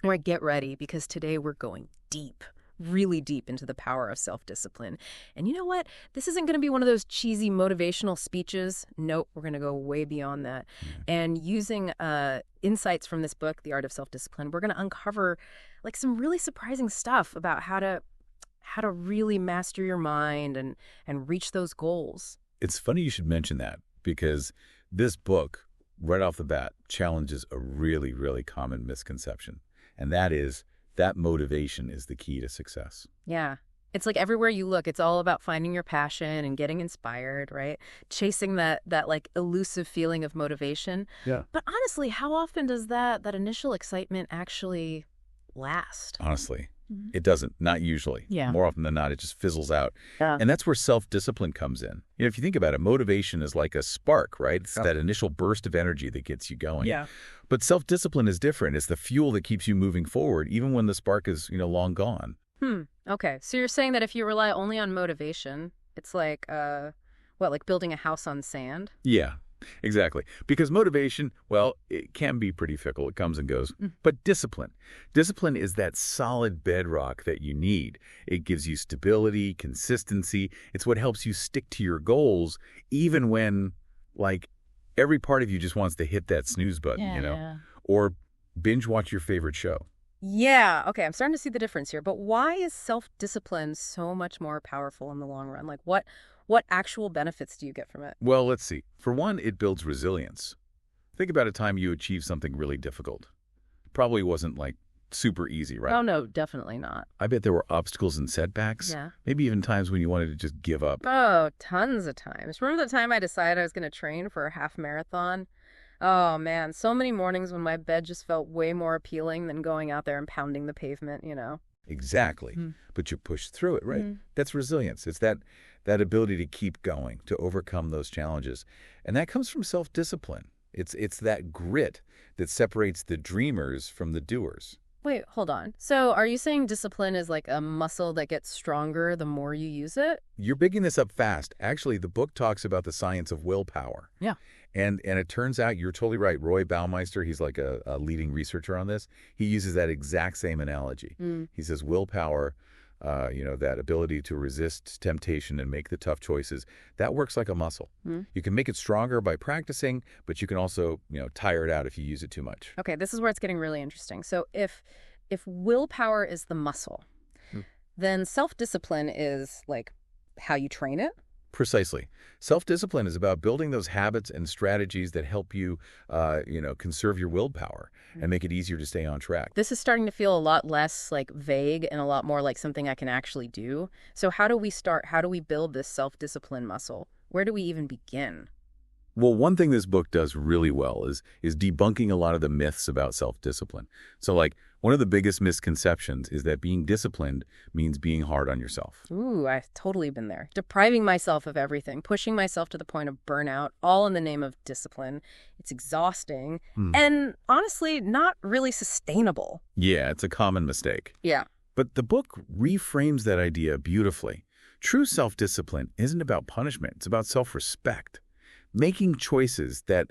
All right, get ready because today we're going deep, really deep into the power of self-discipline. And you know what? This isn't going to be one of those cheesy motivational speeches. Nope, we're going to go way beyond that. Yeah. And using insights from this book, The Art of Self-Discipline, we're going to uncover like some really surprising stuff about how to really master your mind and reach those goals. It's funny you should mention that because this book, right off the bat, challenges a really, really common misconception. And that is that motivation is the key to success. Yeah. It's like everywhere you look, it's all about finding your passion and getting inspired, right? Chasing that like elusive feeling of motivation. Yeah. But honestly, how often does that initial excitement actually last? Honestly, Mhm. it doesn't. Not usually. Yeah. More often than not, it just fizzles out. Yeah. And that's where self-discipline comes in. If you think about it, motivation is like a spark, right? It's that initial burst of energy that gets you going. Yeah. But self-discipline is different. It's the fuel that keeps you moving forward, even when the spark is, long gone. Okay. So you're saying that if you rely only on motivation, it's like, like building a house on sand? Yeah, exactly. Because motivation, well, it can be pretty fickle. It comes and goes. But discipline is that solid bedrock that you need. It gives you stability, consistency. It's what helps you stick to your goals, even when, every part of you just wants to hit that snooze button, or binge watch your favorite show. Yeah. Okay. I'm starting to see the difference here. But why is self-discipline so much more powerful in the long run? Like what actual benefits do you get from it? Well, let's see. For one, it builds resilience. Think about a time you achieved something really difficult. Probably wasn't super easy, right? Oh, no, definitely not. I bet there were obstacles and setbacks. Yeah. Maybe even times when you wanted to just give up. Oh, tons of times. Remember the time I decided I was going to train for a half marathon? Oh, man, so many mornings when my bed just felt way more appealing than going out there and pounding the pavement, Exactly. But you push through it, right? That's resilience. It's that ability to keep going, to overcome those challenges. And that comes from self-discipline. It's that grit that separates the dreamers from the doers. Wait, hold on. So are you saying discipline is like a muscle that gets stronger the more you use it? You're picking this up fast. Actually, the book talks about the science of willpower. Yeah. And it turns out, you're totally right. Roy Baumeister, he's like a leading researcher on this. He uses that exact same analogy. He says willpower, that ability to resist temptation and make the tough choices, that works like a muscle. You can make it stronger by practicing, but you can also, tire it out if you use it too much. Okay, this is where it's getting really interesting. So if willpower is the muscle, then self-discipline is like how you train it? Precisely. Self-discipline is about building those habits and strategies that help you, conserve your willpower and make it easier to stay on track. This is starting to feel a lot less vague and a lot more like something I can actually do. So how do we start? How do we build this self-discipline muscle? Where do we even begin? Well, one thing this book does really well is debunking a lot of the myths about self-discipline. So, one of the biggest misconceptions is that being disciplined means being hard on yourself. Ooh, I've totally been there. Depriving myself of everything, pushing myself to the point of burnout, all in the name of discipline. It's exhausting and honestly not really sustainable. Yeah, it's a common mistake. Yeah. But the book reframes that idea beautifully. True self-discipline isn't about punishment. It's about self-respect. Making choices that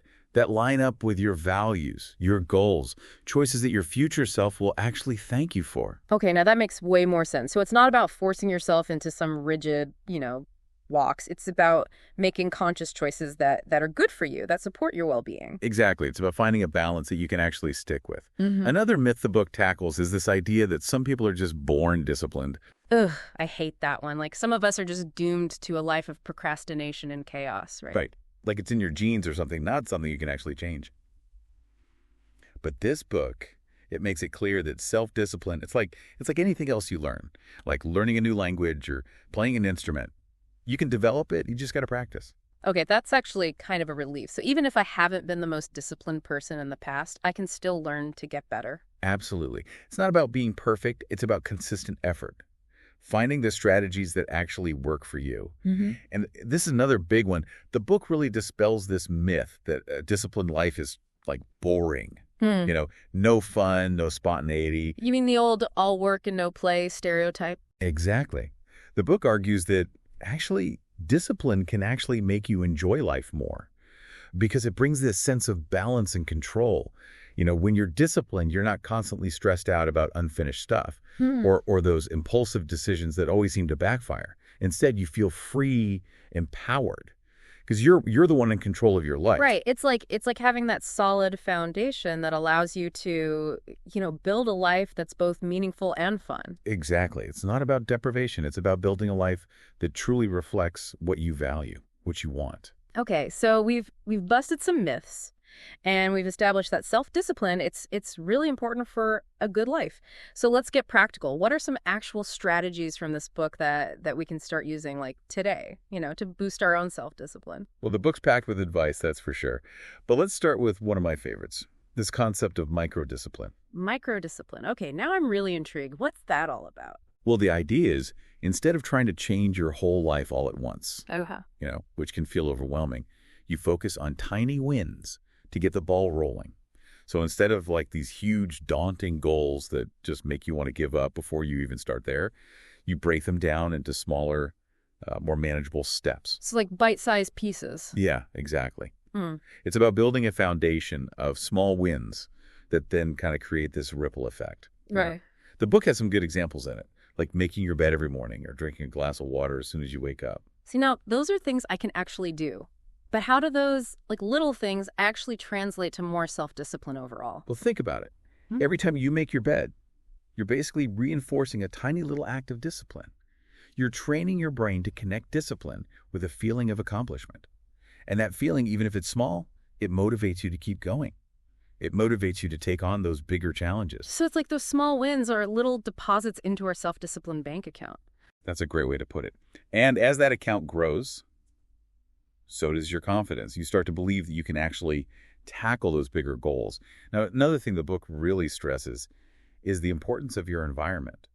line up with your values, your goals, choices that your future self will actually thank you for. Okay, now that makes way more sense. So it's not about forcing yourself into some rigid, walks. It's about making conscious choices that are good for you, that support your well-being. Exactly. It's about finding a balance that you can actually stick with. Another myth the book tackles is this idea that some people are just born disciplined. Ugh, I hate that one. Some of us are just doomed to a life of procrastination and chaos, right? Right. Like it's in your genes or something, not something you can actually change. But this book, it makes it clear that self-discipline, it's like anything else you learn, like learning a new language or playing an instrument. You can develop it, you just got to practice. Okay, that's actually kind of a relief. So even if I haven't been the most disciplined person in the past, I can still learn to get better. Absolutely. It's not about being perfect, it's about consistent effort. Finding the strategies that actually work for you. And this is another big one. The book really dispels this myth that a disciplined life is boring. No fun, no spontaneity. You mean the old all work and no play stereotype? Exactly. The book argues that actually discipline can actually make you enjoy life more because it brings this sense of balance and control. When you're disciplined, you're not constantly stressed out about unfinished stuff Hmm. or those impulsive decisions that always seem to backfire. Instead, you feel free, empowered, because you're the one in control of your life. Right. It's like having that solid foundation that allows you to, build a life that's both meaningful and fun. Exactly. It's not about deprivation. It's about building a life that truly reflects what you value, what you want. Okay, so we've busted some myths and we've established that self-discipline, it's really important for a good life. So let's get practical. What are some actual strategies from this book that we can start using like today, to boost our own self-discipline? Well, the book's packed with advice, that's for sure. But let's start with one of my favorites, this concept of microdiscipline. Microdiscipline. Okay, now I'm really intrigued. What's that all about? Well, the idea is instead of trying to change your whole life all at once, Okay. which can feel overwhelming, you focus on tiny wins to get the ball rolling. So instead of like these huge, daunting goals that just make you want to give up before you even start there, you break them down into smaller, more manageable steps. So like bite-sized pieces. Yeah, exactly. Hmm. It's about building a foundation of small wins that then kind of create this ripple effect. Right. The book has some good examples in it, like making your bed every morning or drinking a glass of water as soon as you wake up. See, now those are things I can actually do. But how do those like little things actually translate to more self-discipline overall? Well, think about it. Hmm? Every time you make your bed, you're basically reinforcing a tiny little act of discipline. You're training your brain to connect discipline with a feeling of accomplishment. And that feeling, even if it's small, it motivates you to keep going. It motivates you to take on those bigger challenges. So it's like those small wins are little deposits into our self-discipline bank account. That's a great way to put it. And as that account grows, so does your confidence. You start to believe that you can actually tackle those bigger goals. Now, another thing the book really stresses is the importance of your environment,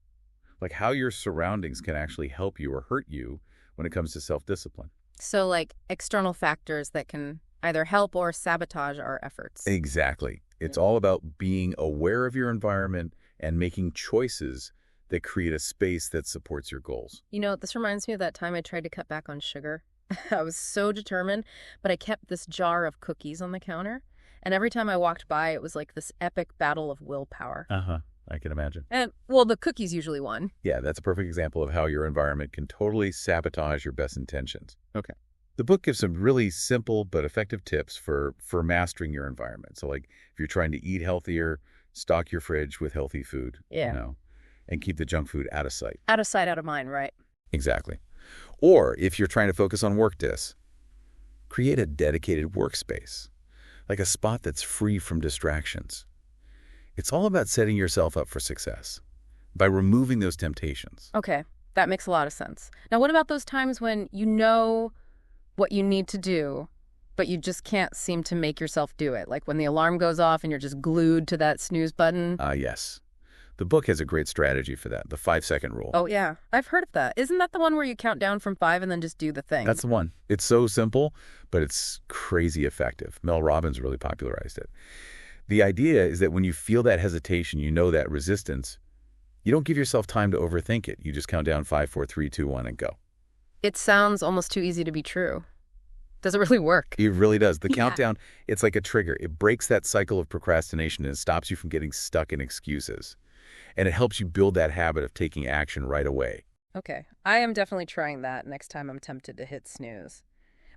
like how your surroundings can actually help you or hurt you when it comes to self-discipline. So like external factors that can either help or sabotage our efforts. Exactly. It's all about being aware of your environment and making choices that create a space that supports your goals. This reminds me of that time I tried to cut back on sugar. I was so determined, but I kept this jar of cookies on the counter. And every time I walked by, it was like this epic battle of willpower. Uh-huh. I can imagine. And, well, the cookies usually won. Yeah, that's a perfect example of how your environment can totally sabotage your best intentions. Okay. The book gives some really simple but effective tips for mastering your environment. So like if you're trying to eat healthier, stock your fridge with healthy food, Yeah. And keep the junk food out of sight. Out of sight, out of mind, right? Exactly. Or if you're trying to focus on work discs, create a dedicated workspace, like a spot that's free from distractions. It's all about setting yourself up for success by removing those temptations. Okay, that makes a lot of sense. Now, what about those times when you know what you need to do, but you just can't seem to make yourself do it? Like when the alarm goes off and you're just glued to that snooze button? Yes. The book has a great strategy for that, the 5-second rule. Oh, yeah. I've heard of that. Isn't that the one where you count down from 5 and then just do the thing? That's the one. It's so simple, but it's crazy effective. Mel Robbins really popularized it. The idea is that when you feel that hesitation, that resistance, you don't give yourself time to overthink it. You just count down 5, 4, 3, 2, 1, and go. It sounds almost too easy to be true. Does it really work? It really does. The Yeah. countdown, it's like a trigger. It breaks that cycle of procrastination and it stops you from getting stuck in excuses. And it helps you build that habit of taking action right away. Okay. I am definitely trying that next time I'm tempted to hit snooze.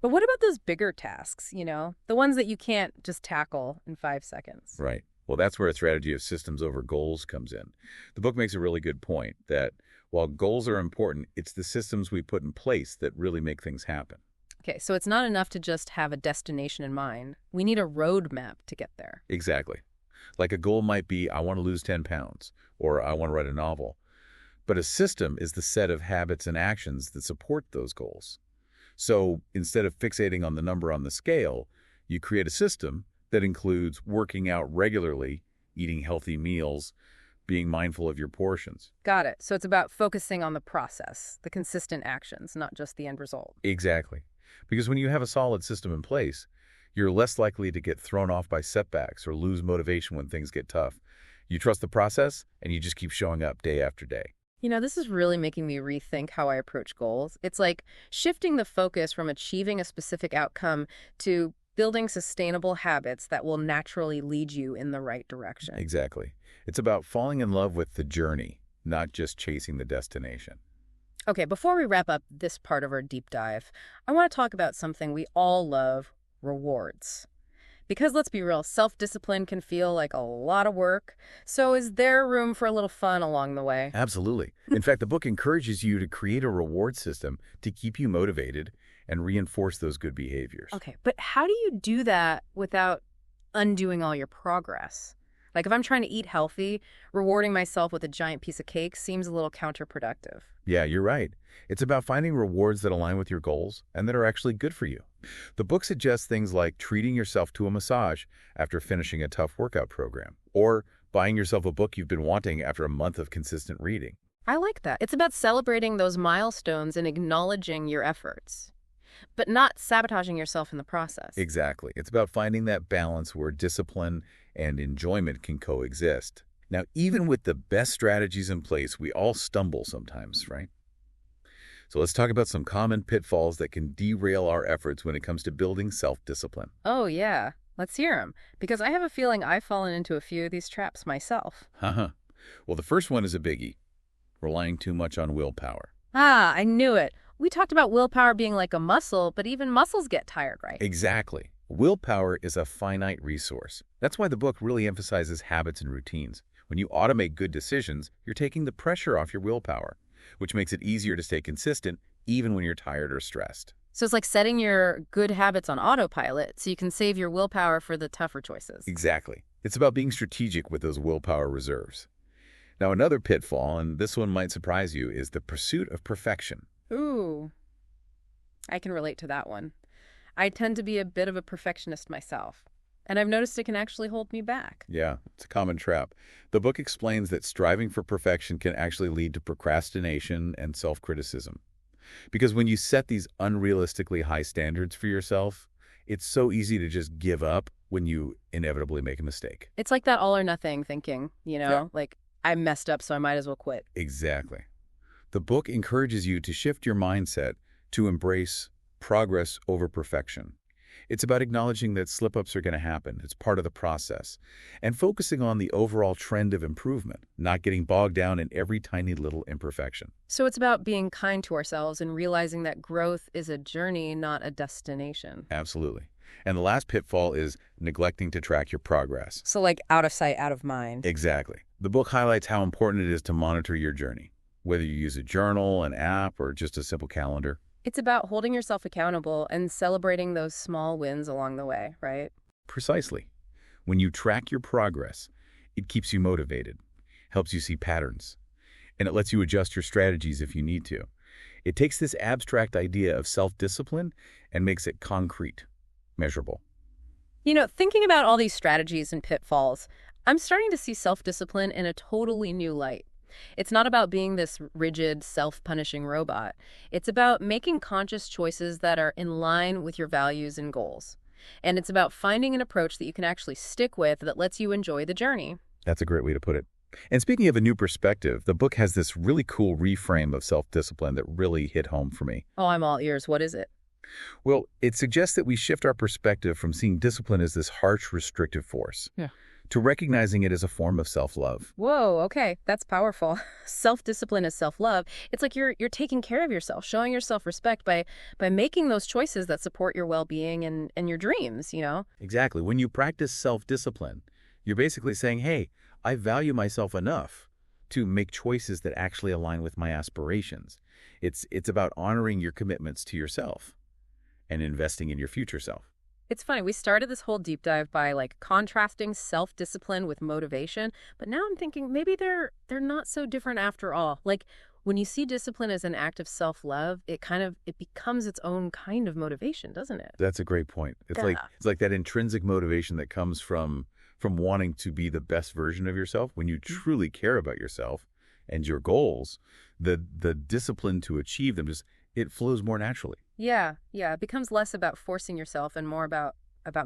But what about those bigger tasks, the ones that you can't just tackle in 5 seconds? Right. Well, that's where a strategy of systems over goals comes in. The book makes a really good point that while goals are important, it's the systems we put in place that really make things happen. Okay, so it's not enough to just have a destination in mind. We need a roadmap to get there. Exactly. Like a goal might be, I want to lose 10 pounds, or I want to write a novel. But a system is the set of habits and actions that support those goals. So instead of fixating on the number on the scale, you create a system that includes working out regularly, eating healthy meals, being mindful of your portions. Got it. So it's about focusing on the process, the consistent actions, not just the end result. Exactly. Because when you have a solid system in place, you're less likely to get thrown off by setbacks or lose motivation when things get tough. You trust the process, and you just keep showing up day after day. This is really making me rethink how I approach goals. It's like shifting the focus from achieving a specific outcome to building sustainable habits that will naturally lead you in the right direction. Exactly. It's about falling in love with the journey, not just chasing the destination. Okay, before we wrap up this part of our deep dive, I want to talk about something we all love, rewards. Because let's be real, self-discipline can feel like a lot of work. So is there room for a little fun along the way? Absolutely. In fact, the book encourages you to create a reward system to keep you motivated and reinforce those good behaviors. Okay, but how do you do that without undoing all your progress? Like if I'm trying to eat healthy, rewarding myself with a giant piece of cake seems a little counterproductive. Yeah, you're right. It's about finding rewards that align with your goals and that are actually good for you. The book suggests things like treating yourself to a massage after finishing a tough workout program, or buying yourself a book you've been wanting after a month of consistent reading. I like that. It's about celebrating those milestones and acknowledging your efforts, but not sabotaging yourself in the process. Exactly. It's about finding that balance where discipline and enjoyment can coexist. Now, even with the best strategies in place, we all stumble sometimes, right? So let's talk about some common pitfalls that can derail our efforts when it comes to building self-discipline. Oh, yeah. Let's hear them. Because I have a feeling I've fallen into a few of these traps myself. Haha. Well, the first one is a biggie, relying too much on willpower. Ah, I knew it. We talked about willpower being like a muscle, but even muscles get tired, right? Exactly. Willpower is a finite resource. That's why the book really emphasizes habits and routines. When you automate good decisions, you're taking the pressure off your willpower, which makes it easier to stay consistent even when you're tired or stressed. So it's like setting your good habits on autopilot so you can save your willpower for the tougher choices. Exactly. It's about being strategic with those willpower reserves. Now, another pitfall, and this one might surprise you, is the pursuit of perfection. Ooh, I can relate to that one. I tend to be a bit of a perfectionist myself, and I've noticed it can actually hold me back. Yeah, it's a common trap. The book explains that striving for perfection can actually lead to procrastination and self-criticism. Because when you set these unrealistically high standards for yourself, it's so easy to just give up when you inevitably make a mistake. It's like that all or nothing thinking, Yeah. like I messed up, so I might as well quit. Exactly. The book encourages you to shift your mindset to embrace progress over perfection. It's about acknowledging that slip-ups are going to happen. It's part of the process. And focusing on the overall trend of improvement, not getting bogged down in every tiny little imperfection. So it's about being kind to ourselves and realizing that growth is a journey, not a destination. Absolutely. And the last pitfall is neglecting to track your progress. So like out of sight, out of mind. Exactly. The book highlights how important it is to monitor your journey, whether you use a journal, an app, or just a simple calendar. It's about holding yourself accountable and celebrating those small wins along the way, right? Precisely. When you track your progress, it keeps you motivated, helps you see patterns, and it lets you adjust your strategies if you need to. It takes this abstract idea of self-discipline and makes it concrete, measurable. Thinking about all these strategies and pitfalls, I'm starting to see self-discipline in a totally new light. It's not about being this rigid, self-punishing robot. It's about making conscious choices that are in line with your values and goals. And it's about finding an approach that you can actually stick with that lets you enjoy the journey. That's a great way to put it. And speaking of a new perspective, the book has this really cool reframe of self-discipline that really hit home for me. Oh, I'm all ears. What is it? Well, it suggests that we shift our perspective from seeing discipline as this harsh, restrictive force to recognizing it as a form of self-love. Whoa, okay, that's powerful. Self-discipline is self-love. It's like you're taking care of yourself, showing yourself respect by making those choices that support your well-being and your dreams, Exactly. When you practice self-discipline, you're basically saying, hey, I value myself enough to make choices that actually align with my aspirations. It's about honoring your commitments to yourself and investing in your future self. It's funny, we started this whole deep dive by contrasting self-discipline with motivation, but now I'm thinking maybe they're not so different after all. Like when you see discipline as an act of self-love, it becomes its own kind of motivation, doesn't it? That's a great point. It's like that intrinsic motivation that comes from wanting to be the best version of yourself. When you truly care about yourself and your goals, the discipline to achieve them it flows more naturally. Yeah. It becomes less about forcing yourself and more about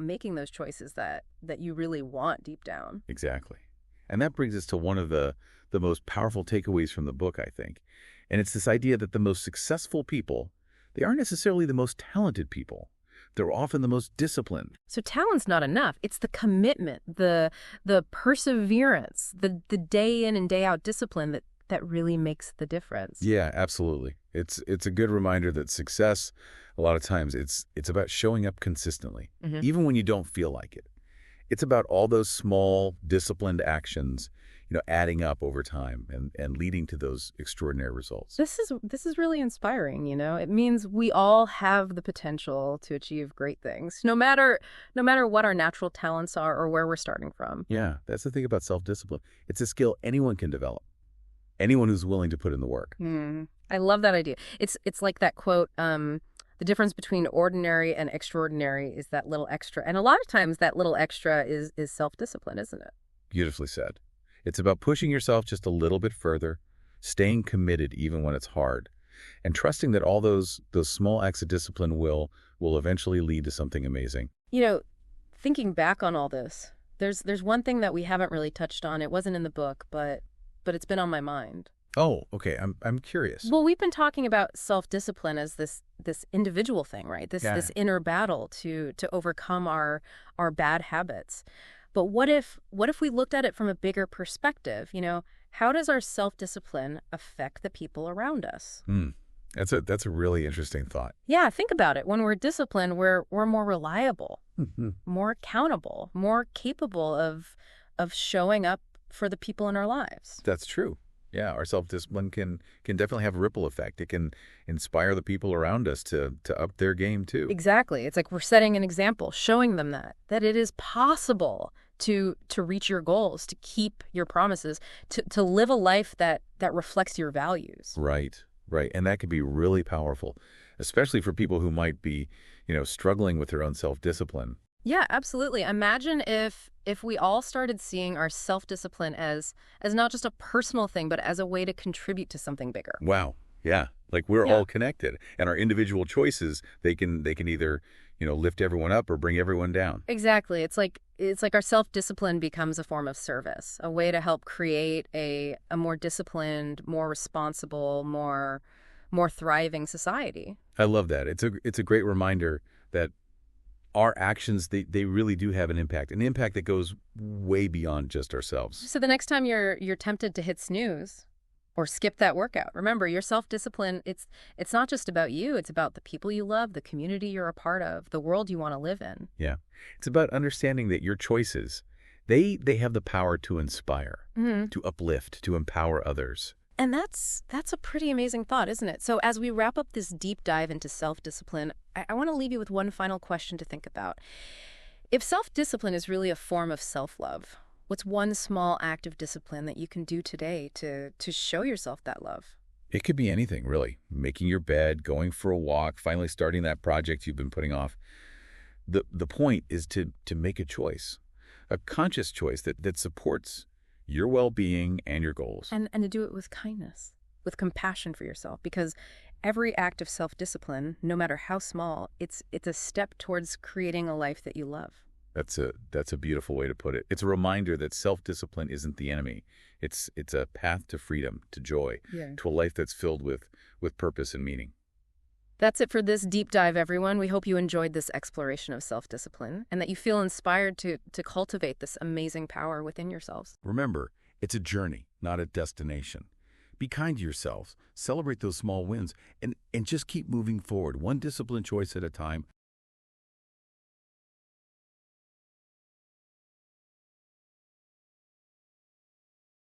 making those choices that you really want deep down. Exactly. And that brings us to one of the most powerful takeaways from the book, I think. And it's this idea that the most successful people, they aren't necessarily the most talented people. they're often the most disciplined. So talent's not enough. It's the commitment, the perseverance, the day in and day out discipline that really makes the difference. Yeah, absolutely. It's a good reminder that success, a lot of times, it's about showing up consistently, even when you don't feel like it. It's about all those small, disciplined actions, adding up over time and leading to those extraordinary results. This is really inspiring, It means we all have the potential to achieve great things, no matter what our natural talents are or where we're starting from. Yeah, that's the thing about self-discipline. It's a skill anyone can develop. Anyone who's willing to put in the work. I love that idea. It's like that quote, the difference between ordinary and extraordinary is that little extra. And a lot of times that little extra is self-discipline, isn't it? Beautifully said. It's about pushing yourself just a little bit further, staying committed even when it's hard, and trusting that all those small acts of discipline will eventually lead to something amazing. Thinking back on all this, there's one thing that we haven't really touched on. It wasn't in the book, but it's been on my mind. Oh, okay. I'm curious. Well, we've been talking about self-discipline as this individual thing, right? This inner battle to overcome our bad habits. But what if we looked at it from a bigger perspective? How does our self-discipline affect the people around us? That's a really interesting thought. Yeah, think about it. When we're disciplined, we're more reliable, more accountable, more capable of showing up for the people in our lives. That's true. Yeah, our self-discipline can definitely have a ripple effect. It can inspire the people around us to up their game too. Exactly. It's like we're setting an example, showing them that it is possible to reach your goals, to keep your promises, to live a life that reflects your values. Right. And that can be really powerful, especially for people who might be, struggling with their own self-discipline. Yeah, absolutely. Imagine if we all started seeing our self-discipline as not just a personal thing, but as a way to contribute to something bigger. Wow. Yeah. Like we're all connected, and our individual choices, they can either, lift everyone up or bring everyone down. Exactly. It's like our self-discipline becomes a form of service, a way to help create a more disciplined, more responsible, more thriving society. I love that. It's a great reminder that our actions, they really do have an impact that goes way beyond just ourselves. So the next time you're tempted to hit snooze or skip that workout, remember your self-discipline, it's not just about you, it's about the people you love, the community you're a part of, the world you want to live in. Yeah. It's about understanding that your choices, they have the power to inspire, to uplift, to empower others. And that's a pretty amazing thought, isn't it? So as we wrap up this deep dive into self-discipline, I want to leave you with one final question to think about. If self-discipline is really a form of self-love, what's one small act of discipline that you can do today to show yourself that love? It could be anything, really. Making your bed, going for a walk, finally starting that project you've been putting off. The point is to make a choice, a conscious choice that supports your well-being and your goals. And to do it with kindness, with compassion for yourself, because every act of self-discipline, no matter how small, it's a step towards creating a life that you love. That's a beautiful way to put it. It's a reminder that self-discipline isn't the enemy. It's a path to freedom, to joy, to a life that's filled with purpose and meaning. That's it for this deep dive, everyone. We hope you enjoyed this exploration of self-discipline and that you feel inspired to cultivate this amazing power within yourselves. Remember, it's a journey, not a destination. Be kind to yourselves, celebrate those small wins, and just keep moving forward, one discipline choice at a time,